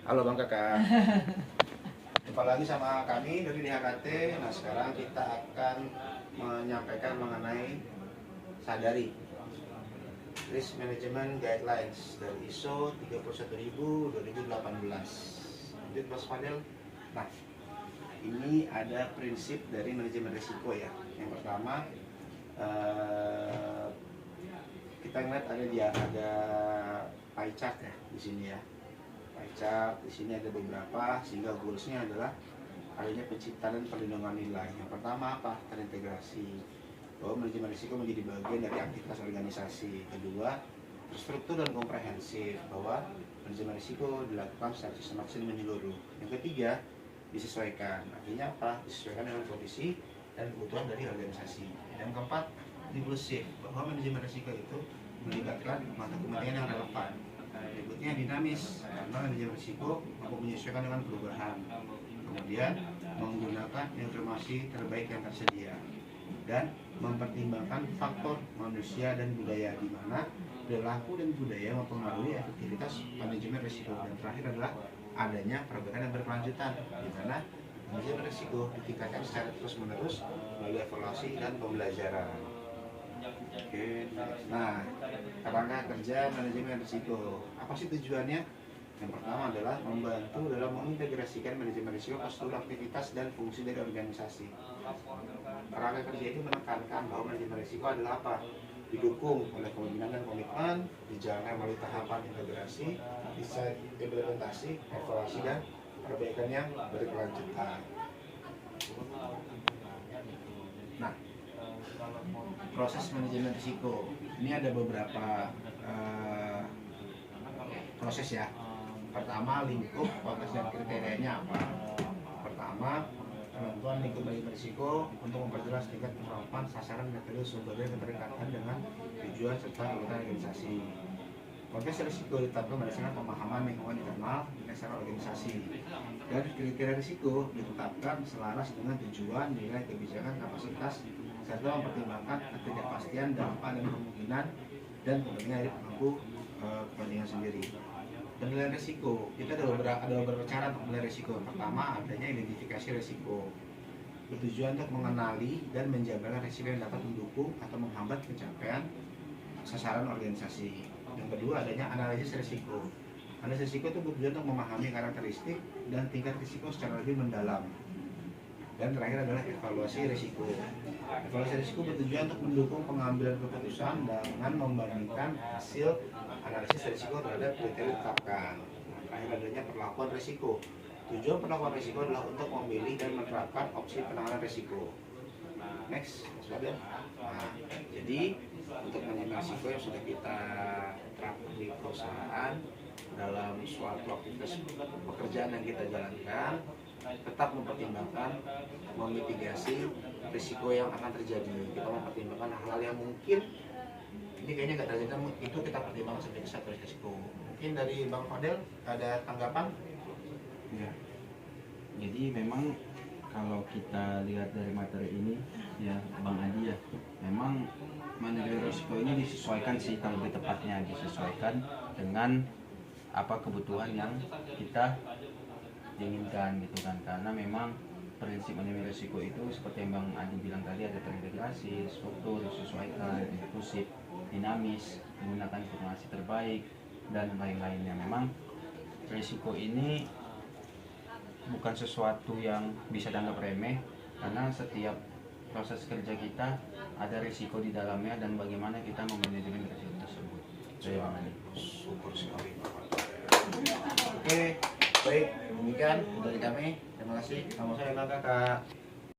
Halo Bang Kakak. Jumpa lagi sama kami dari DHKT. Nah, sekarang kita akan menyampaikan mengenai Sadari Risk Management Guidelines dari ISO 31000/2018. Lanjut Mas Fadel. Nah, ini ada prinsip dari manajemen risiko ya. Yang pertama, kita ngeliat ada pie chart ya di sini ya. Pie chart di sini ada beberapa, sehingga goalsnya adalah adanya penciptaan dan perlindungan nilai. Yang pertama apa? Terintegrasi, bahwa manajemen risiko menjadi bagian dari aktivitas organisasi. Kedua, terstruktur dan komprehensif, bahwa manajemen risiko dilakukan secara sistematis dan menyeluruh. Yang ketiga, disesuaikan. Artinya apa? Disesuaikan dengan kondisi dan kebutuhan dari organisasi. Yang keempat, inklusif, bahwa manajemen risiko itu melibatkan mata kepentingan yang relevan. Berikutnya dinamis, karena manajemen risiko mampu menyesuaikan dengan perubahan. Kemudian menggunakan informasi terbaik yang tersedia dan mempertimbangkan faktor manusia dan budaya, di mana perilaku dan budaya mempengaruhi efektivitas manajemen risiko. Dan terakhir adalah adanya perbaikan yang berkelanjutan, di mana manajemen risiko ditingkatkan secara terus-menerus melalui evaluasi dan pembelajaran. Oke, nah, kerangka kerja manajemen risiko, apa sih tujuannya? Yang pertama adalah membantu dalam mengintegrasikan manajemen risiko ke seluruh aktivitas dan fungsi dari organisasi. Kerangka kerja itu menekankan bahwa manajemen risiko adalah apa? Didukung oleh kepemimpinan dan komitmen, dijalankan melalui tahapan integrasi, desain implementasi, evaluasi, dan perbaikan yang berkelanjutan. Nah, proses manajemen risiko ini ada beberapa proses ya. Pertama, lingkup, konteks dan kriterianya apa? Pertama, penentuan lingkup manajemen risiko untuk memperjelas tingkat penerapan sasaran, metode, sumber dan keterikatan dengan tujuan serta kegiatan organisasi. Konteks risiko ditetapkan berdasarkan pemahaman lingkungan internal dan eksternal organisasi. Dan kriteria risiko ditetapkan selaras dengan tujuan, nilai, kebijakan, kapasitas, serta mempertimbangkan ketidakpastian, dampak, dan kemungkinan dan kepentingan dari pemangku kepentingan sendiri. Penilaian risiko, kita ada beberapa cara untuk menilai risiko. Pertama, adanya identifikasi risiko, bertujuan untuk mengenali dan menjabarkan risiko yang dapat mendukung atau menghambat pencapaian sasaran organisasi. Yang kedua, adanya analisis risiko. Analisis risiko itu bertujuan untuk memahami karakteristik dan tingkat risiko secara lebih mendalam. Dan terakhir adalah evaluasi risiko. Evaluasi risiko bertujuan untuk mendukung pengambilan keputusan dengan membandingkan hasil analisis risiko terhadap kriteria ditetapkan. Terakhir adanya perlakuan risiko. Tujuan perlakuan risiko adalah untuk memilih dan menerapkan opsi penanganan risiko. Next, Mas. Nah, jadi untuk manajemen risiko yang sudah kita terapkan di perusahaan dalam suatu aktivitas pekerjaan yang kita jalankan, tetap mempertimbangkan memitigasi risiko yang akan terjadi. Kita mempertimbangkan hal-hal yang mungkin ini kayaknya nggak terjadi, itu kita pertimbangkan sebagai satu risiko. Mungkin dari Bang Fadel ada tanggapan? Ya. Jadi memang kalau kita lihat dari materi ini ya Bang Adi ya, memang manajemen risiko ini disesuaikan sih, kalau lebih tepatnya disesuaikan dengan apa kebutuhan yang kita inginkan gitu kan. Karena memang prinsip manajemen risiko itu seperti yang Bang Adi bilang tadi, ada terintegrasi, struktur, disesuaikan, inklusif, dinamis, menggunakan informasi terbaik dan lain-lainnya. Memang risiko ini bukan sesuatu yang bisa dianggap remeh, karena setiap proses kerja kita ada risiko di dalamnya dan bagaimana kita memanajemen risiko tersebut. Super sekali. Oke, baik, demikian dari kami. Terima kasih. Nama saya Bang Kakak.